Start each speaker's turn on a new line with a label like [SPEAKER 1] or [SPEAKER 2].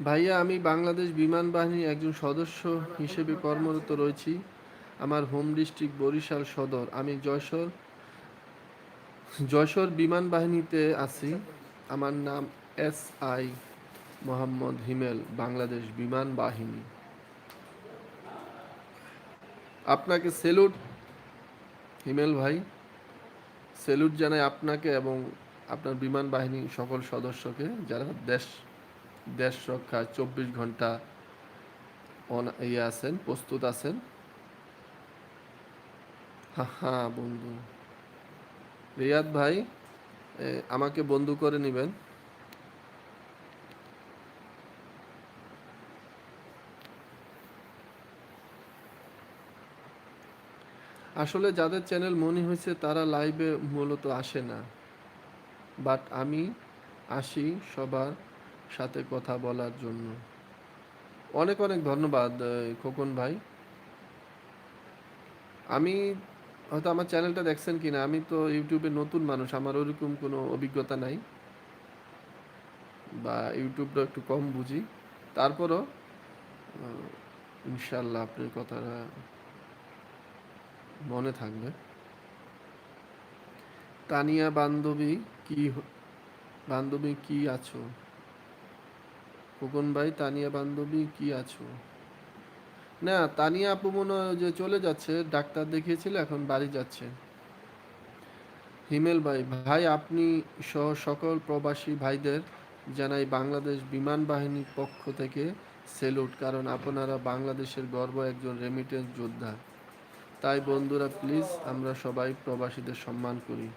[SPEAKER 1] ভাইয়া, আমি বাংলাদেশ বিমান বাহিনীর একজন সদস্য হিসেবে কর্মরত রয়েছি। আমার হোম ডিস্ট্রিক্ট বরিশাল সদর। আমি যশোর বিমান বাহিনীতে আছি। আমার নাম SI মোহাম্মদ হিমেল, বাংলাদেশ বিমান বাহিনী। আপনাকে সেলুট হিমেল ভাই, সেলুট জানাই আপনাকে এবং আপনার বিমান বাহিনী সকল সদস্যকে, যারা দেশ দেশ রক্ষায় 24 ঘন্টা আছেন, প্রস্তুত আছেন। হ্যাঁ হ্যাঁ বন্ধু, রিয়াদ ভাই, আমাকে বন্ধু করে নেবেন। আসলে যাদের চ্যানেল মনে হয়েছে তারা লাইভে মূলত আসে না, বাট আমি আসি সবার সাথে কথা বলার জন্য। অনেক অনেক ধন্যবাদ খোকন ভাই। আমি হয়তো আমার চ্যানেলটা দেখছেন কিনা, আমি তো ইউটিউবে নতুন মানুষ, আমার ওরকম কোনো অভিজ্ঞতা নাই, বা ইউটিউবটা একটু কম বুঝি। তারপরও ইনশাল্লাহ আপনার কথাটা মনে থাকবে। তানিয়া বান্ধবী, কি বান্ধবী কি আছো? খোকন ভাই, তানিয়া বান্ধবী কি আছো? না, তানিয়া আপু মনে হয় যে চলে যাচ্ছে, ডাক্তার দেখিয়েছিল, এখন বাড়ি যাচ্ছে। হিমেল ভাই, ভাই আপনি সহ সকল প্রবাসী ভাইদের জানাই বাংলাদেশ বিমান বাহিনীর পক্ষ থেকে সেলুট, কারণ আপনারা বাংলাদেশের গর্ব, একজন রেমিটেন্স যোদ্ধা। তাই বন্ধুরা প্লিজ আমরা সবাই প্রবাসীদের সম্মান করি।